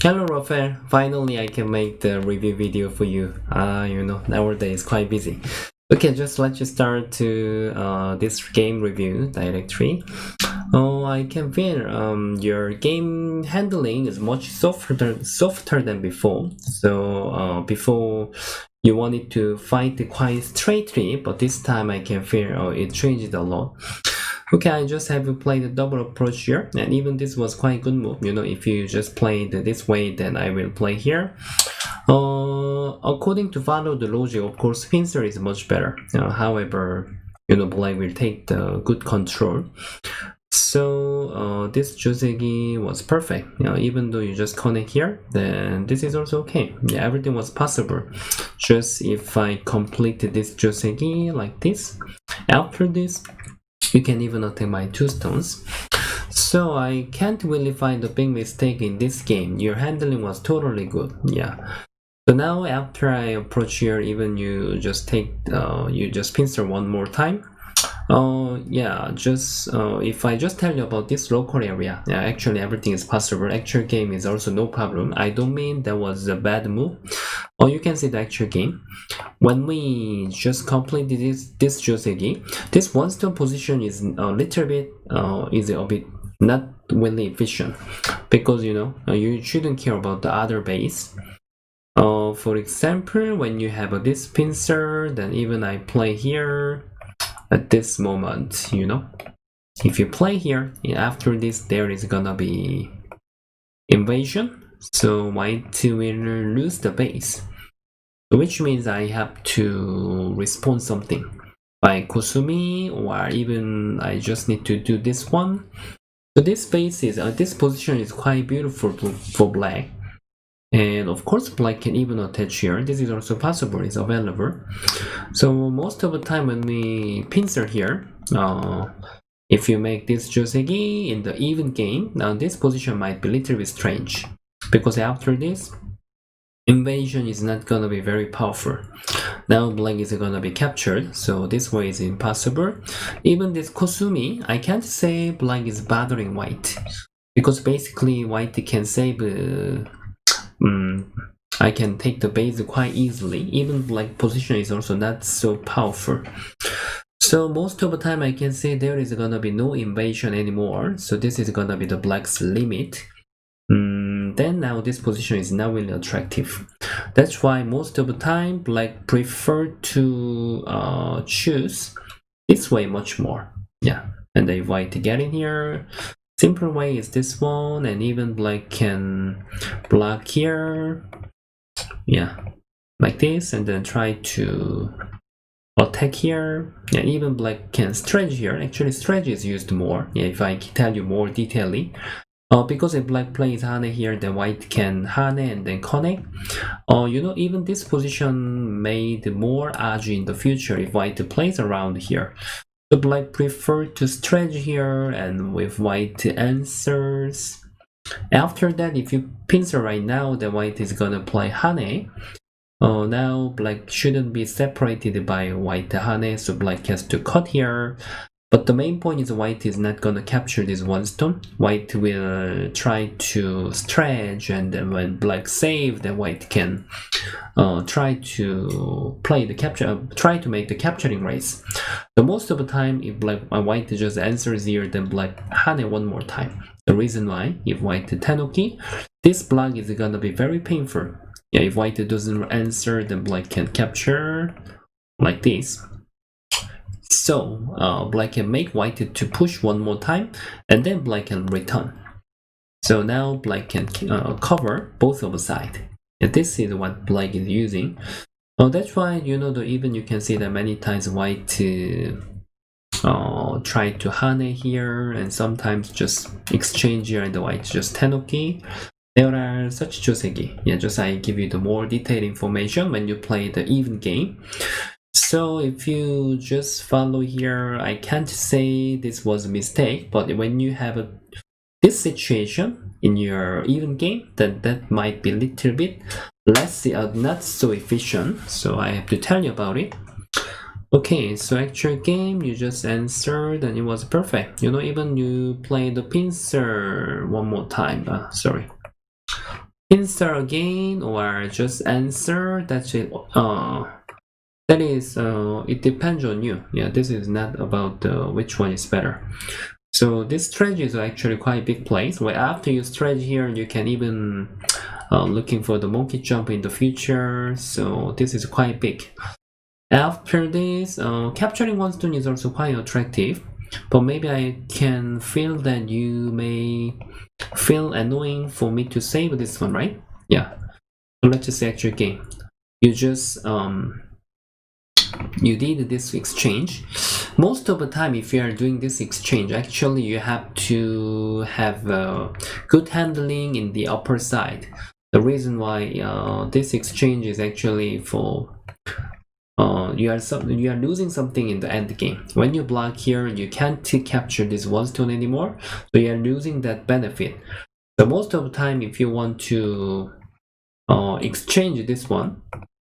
Hello, Raphael. Finally, I can make the review video for you. Nowadays quite busy. Okay, just let you start to this game review directory. Oh, I can feel your game handling is much softer than before. So before you wanted to fight quite straightly, but this time I can feel it changed a lot. Okay, I just have played a double approach here, and even this was quite good move. If you just played this way, then I will play here. According to follow the logic, of course, pincer is much better. However, black will take the good control. So this Joseki was perfect. Even though you just connect here, then this is also okay. Yeah, everything was possible. Just if I completed this Joseki like this, after this, you can even attack my 2 stones. So I can't really find a big mistake in this game. Your handling was totally good. Yeah. So now after I approach here, even you just pincer one more time. If I just tell you about this local area, yeah, actually everything is possible. Actual game is also no problem. I don't mean that was a bad move. Or you can see the actual game. When we just completed this Joseki, this one stone position is a little bit not really efficient, because you shouldn't care about the other base. For example, when you have this pincer, then even I play here at this moment, if you play here, after this there is gonna be invasion, so white will lose the base, which means I have to respond something by Kusumi, or even I just need to do this one. So this position is quite beautiful for black. And of course, black can even attach here. This is also possible, it's available. So most of the time when we pincer here, if you make this Joseki in the even game, now this position might be a little bit strange, because after this, invasion is not gonna be very powerful. Now black is gonna be captured, so this way is impossible. Even this Kusumi, I can't say black is bothering white, because basically white can save I can take the base quite easily. Even black position is also not so powerful. So most of the time I can say there is gonna be no invasion anymore. So this is gonna be the black's limit. Then now this position is not really attractive. That's why most of the time black prefer to choose this way much more. Yeah, and if white get in here, simple way is this one, and even black can block here, yeah, like this, and then try to attack here. Yeah, even black can stretch here. Actually, stretch is used more. Yeah, if I tell you more detailedly, because if black plays Hane here, then white can Hane and then connect. Even this position made more edge in the future if white plays around here. So black prefer to stretch here, and with white answers. After that, if you pincer right now, then white is gonna play Hane. Now black shouldn't be separated by white Hane, so black has to cut here. But the main point is white is not gonna capture this one stone. White will try to stretch, and then when black save, then white can try to play the capture, try to make the capturing race. So most of the time, if white just answers here, then black Hane one more time. The reason why, if white Tenuki, this block is gonna be very painful. Yeah, if white doesn't answer, then black can capture like this. So black can make white to push one more time, and then black can return. So now black can cover both of the sides. And this is what black is using. That's why even you can see that many times white try to Hane here, and sometimes just exchange here, and the white just Tenuki. There are such Joseki. Yeah, just I give you the more detailed information when you play the even game. So if you just follow here, I can't say this was a mistake, but when you have this situation in your even game, then that might be a little bit less, not so efficient. So I have to tell you about it. Okay, so actual game, you just answered and it was perfect. Even you play the pincer one more time. Sorry. answer again or just answer, that's it. That is, it depends on you. Yeah, this is not about which one is better. So this strategy is actually quite a big place. Where after you stretch here, you can even looking for the monkey jump in the future. So this is quite big. After this, capturing one stone is also quite attractive. But maybe I can feel that you may feel annoying for me to save this one, right? Yeah. So let's just say actual game. You just you did this exchange. Most of the time, if you are doing this exchange, actually you have to have good handling in the upper side. The reason why this exchange is actually for you are losing something in the end game. When you block here, you can't capture this one stone anymore, so you are losing that benefit. So most of the time, if you want to exchange this one,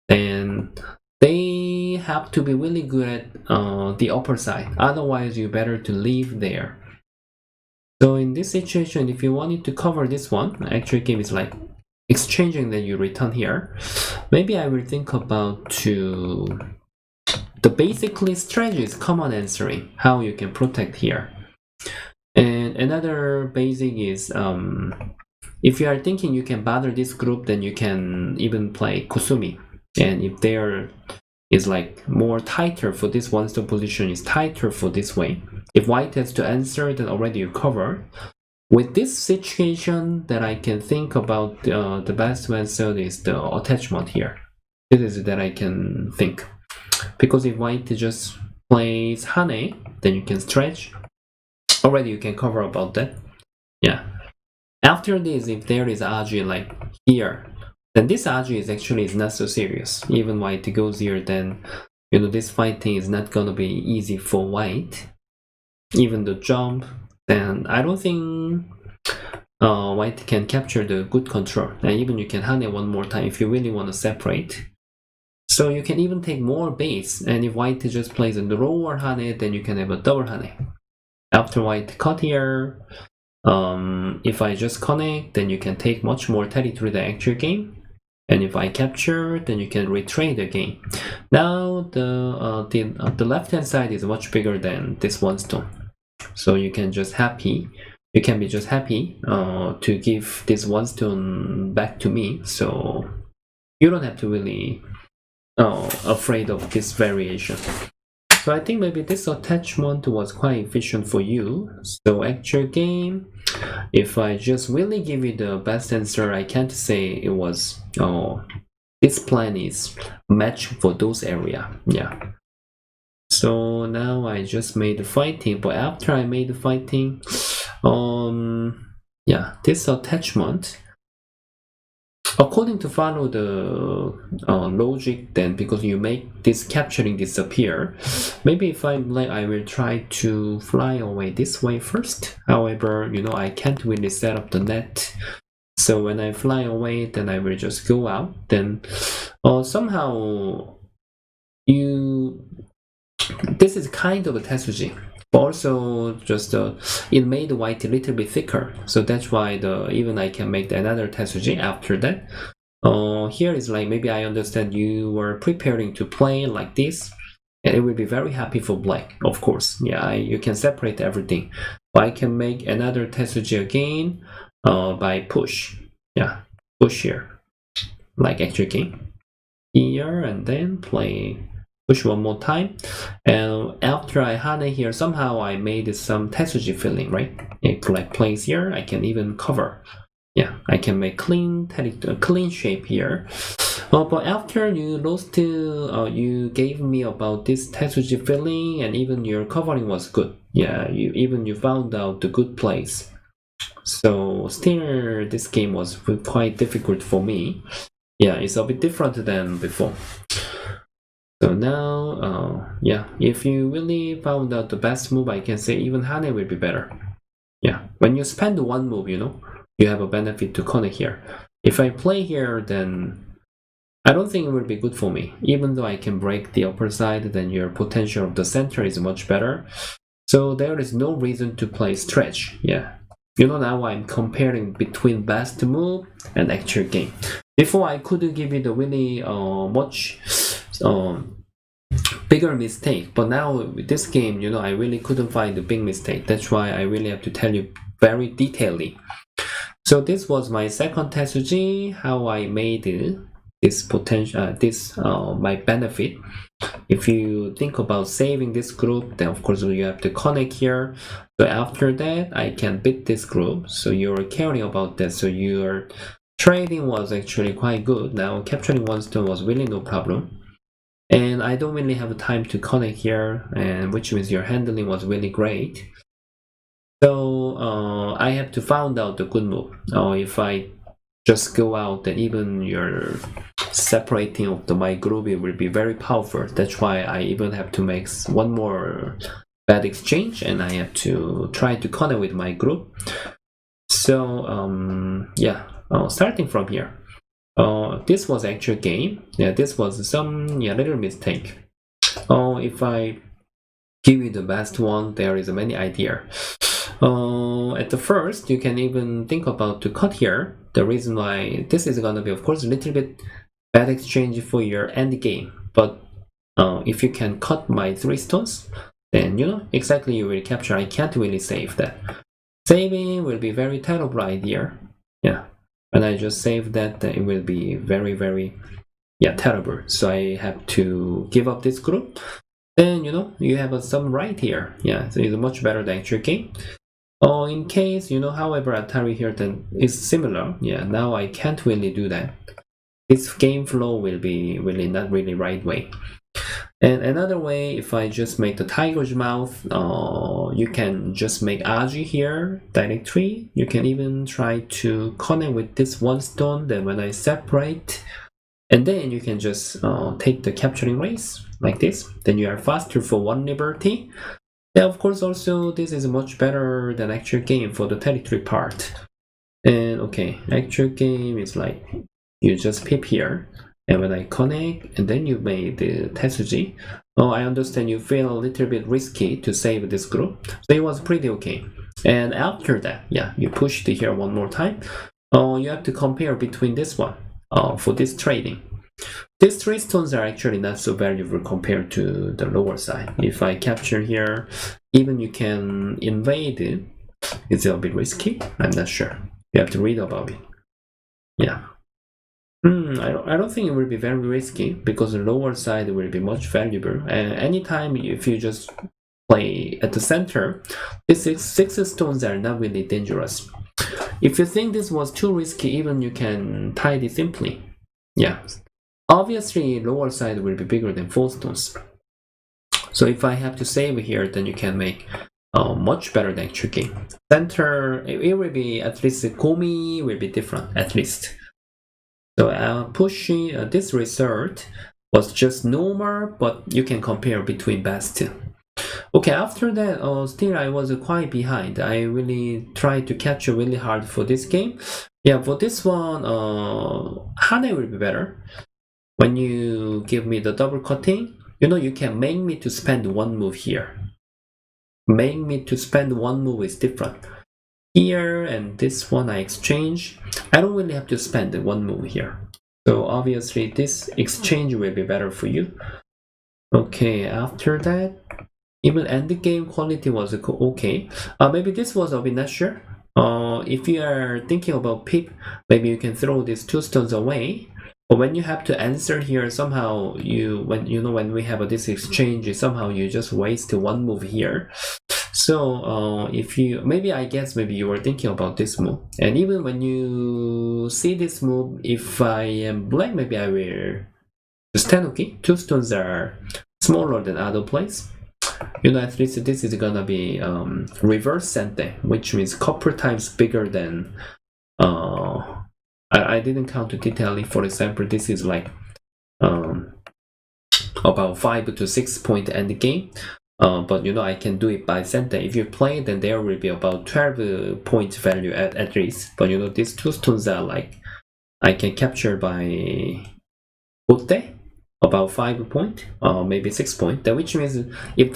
then they have to be really good at the upper side. Otherwise, you better to leave there. So in this situation, if you wanted to cover this one, actually game is like exchanging that you return here. Maybe I will think about the basically strategy is common answering, how you can protect here. And another basic is if you are thinking you can bother this group, then you can even play Kusumi. And if there is like more tighter for this one stone position is tighter for this way. If white has to answer, then already you cover. With this situation that I can think about the best answer is the attachment here. This is that I can think. Because if white just plays Hane, then you can stretch. Already you can cover about that. Yeah. After this, if there is Aji like here, then this Aji is not so serious. Even white goes here, then this fighting is not gonna be easy for white. Even the jump, then I don't think white can capture the good control. And even you can Hane one more time if you really want to separate. So you can even take more base, and if white just plays a lower Hane, then you can have a double Hane. After white cut here, if I just connect, then you can take much more territory than actual game. And if I capture, then you can retrade the game. Now the left hand side is much bigger than this one stone, so you can just happy. You can be just happy to give this one stone back to me. So you don't have to really afraid of this variation. So I think maybe this attachment was quite efficient for you. So actual game, if I just really give you the best answer, I can't say it was this plan is match for those area. Yeah. So now I just made the fighting, but after I made the fighting, yeah, this attachment, according to follow the logic, then because you make this capturing disappear, maybe if I will try to fly away this way first. However, I can't really set up the net. So when I fly away, then I will just go out. Then somehow this is kind of a Tetsuji. Also, just it made white a little bit thicker, so that's why even I can make another Tetsuji after that. Here is like maybe I understand you were preparing to play like this, and it will be very happy for black, of course. Yeah, you can separate everything. But I can make another Tetsuji again by push. Yeah, push here, like actual game here, and then play. Push one more time, and after I Hane here, somehow I made some Tetsuji feeling, right? It like plays here, I can even cover. Yeah, I can make clean shape here. But after you lost you gave me about this Tetsuji feeling, and even your covering was good. Yeah, you found out the good place. So still, this game was quite difficult for me. Yeah, it's a bit different than before. So now, yeah, if you really found out the best move, I can say even Hane will be better. Yeah, when you spend one move, you have a benefit to connect here. If I play here, then I don't think it will be good for me. Even though I can break the upper side, then your potential of the center is much better. So there is no reason to play stretch. Yeah, now I'm comparing between best move and actual game. Before I couldn't give it a really much bigger mistake, but now with this game, I really couldn't find a big mistake. That's why I really have to tell you very detailedly. So this was my second strategy, how I made this potential, my benefit. If you think about saving this group, then of course you have to connect here. So after that, I can beat this group. So you're caring about that. So your trading was actually quite good. Now capturing one stone was really no problem. And I don't really have time to connect here, and which means your handling was really great. So I have to find out the good move. If I just go out, then even your separating of my group, it will be very powerful. That's why I even have to make one more bad exchange, and I have to try to connect with my group. So starting from here. This was actual game. Yeah, this was some little mistake. If I give you the best one, there is many idea. At the first, you can even think about to cut here. The reason why this is gonna be, of course, a little bit bad exchange for your end game. But if you can cut my 3 stones, then exactly you will capture. I can't really save that. Saving will be very terrible idea. Yeah. When I just save that, it will be very, very, terrible. So I have to give up this group. Then, you have some right here. Yeah, so it's much better than actual game. In case, however, Atari here then is similar. Yeah, now I can't really do that. This game flow will be really not really right way. And another way, if I just make the tiger's mouth, you can just make Aji here, directly. You can even try to connect with this one stone, then when I separate, and then you can just take the capturing race, like this. Then you are faster for 1 liberty. Yeah, of course, also, this is much better than actual game for the territory part. And okay, actual game is like, you just pip here. And when I connect, and then you made the Tetsuji, I understand you feel a little bit risky to save this group. So it was pretty okay. And after that, you pushed here one more time. You have to compare between this one for this trading. These 3 stones are actually not so valuable compared to the lower side. If I capture here, even you can invade it. Is it a bit risky? I'm not sure. You have to read about it. Yeah. I don't think it will be very risky because the lower side will be much valuable. And anytime if you just play at the center, these 6 stones are not really dangerous. If you think this was too risky, even you can tide it simply. Yeah. Obviously, lower side will be bigger than 4 stones. So if I have to save here, then you can make much better than actual game. Center, it will be at least Komi will be different, at least. So pushing this result was just normal, but you can compare between best. Okay, after that, still I was quite behind. I really tried to catch really hard for this game. Yeah, for this one, Hane will be better. When you give me the double cutting, you can make me to spend 1 move here. Make me to spend 1 move is different. Here and this one I exchange. I don't really have to spend 1 move here. So obviously this exchange will be better for you. Okay, after that, even end game quality was okay. Maybe this was a bit not sure. If you are thinking about pip, maybe you can throw these 2 stones away. But when you have to answer here, somehow when we have this exchange, somehow you just waste 1 move here. So if you maybe you were thinking about this move, and even when you see this move, if I am black, maybe I will just okay. 2 stones are smaller than other place. At least this is gonna be reverse sente, which means couple times bigger than I didn't count the detailing. For example, this is like about 5 to 6 point end game. But I can do it by center. If you play, then there will be about 12 point value at least. But these 2 stones are like I can capture by botte. about 5 point, maybe 6 point. That which means if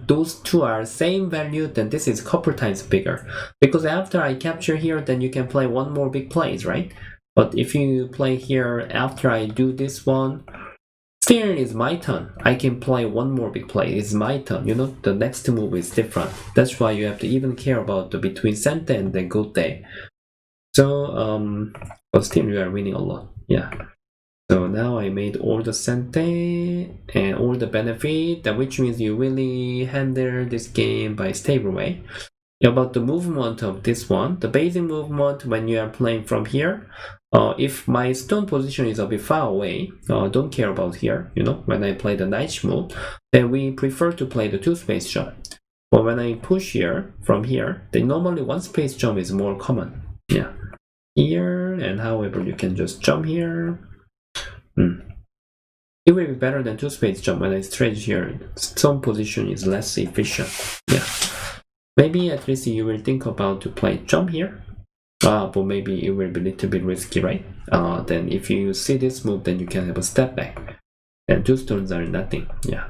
those two are same value, then this is couple times bigger. Because after I capture here, then you can play one more big plays, right? But if you play here after I do this one, still it's my turn. I can play one more big play. It's my turn. You know, the next move is different. That's why you have to even care about the between Sente and then Gote. So but still you are winning a lot. Yeah. So now I made all the Sente and all the benefit, which means you really handle this game by stable way. About the movement of this one, the basic movement when you are playing from here, if my stone position is a bit far away, don't care about here, you know, when I play the knight move, then we prefer to play the 2-space jump. But when I push here, from here, then normally 1-space jump is more common. Yeah. Here, and however, you can just jump here. It will be better than 2-space jump when I stretch here. Stone position is less efficient. Yeah. Maybe at least you will think about to play jump here. But maybe it will be a little bit risky, right? Then if you see this move, then you can have a step back. And 2 stones are nothing. Yeah.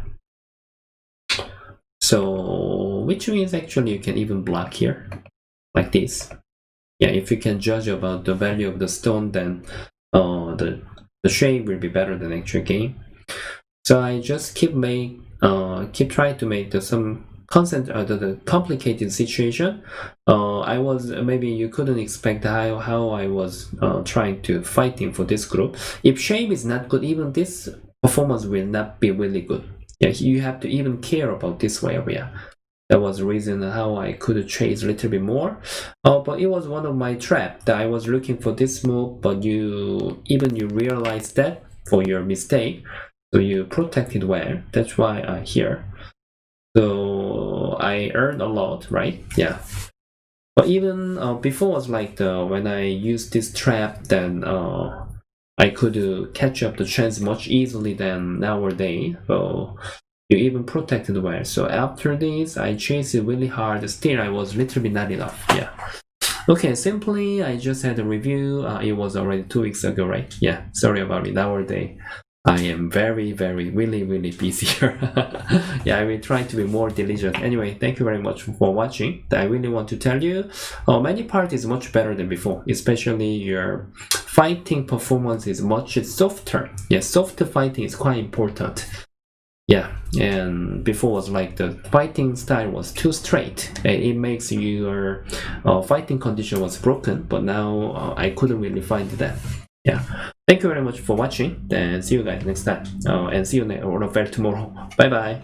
So, which means actually you can even block here. Like this. Yeah, if you can judge about the value of the stone, then the shape will be better than actual game. So I just keep trying to make some the complicated situation. I was maybe you couldn't expect how I was trying to fighting for this group. If shape is not good, even this performance will not be really good. Yeah, you have to even care about this area. That was the reason how I could chase a little bit more. But it was one of my traps that I was looking for this move, but you realize that for your mistake, so you protected well. That's why I'm here. So I earned a lot, right? Yeah. But even before was like when I used this trap, then I could catch up the chance much easily than nowadays. So you even protected well. So after this, I chased it really hard. Still, I was literally not enough. Yeah. Okay, simply, I just had a review. It was already 2 weeks ago, right? Yeah, sorry about it. Nowadays, I am very, really busy here. Yeah, I will try to be more diligent. Anyway, thank you very much for watching. I really want to tell you, many part is much better than before, especially your fighting performance is much softer. Yeah, softer fighting is quite important. Yeah, and before was like the fighting style was too straight and it makes your fighting condition was broken, but now I couldn't really find that. Yeah, thank you very much for watching, and see you guys next time, and see you Raphael tomorrow. Bye bye.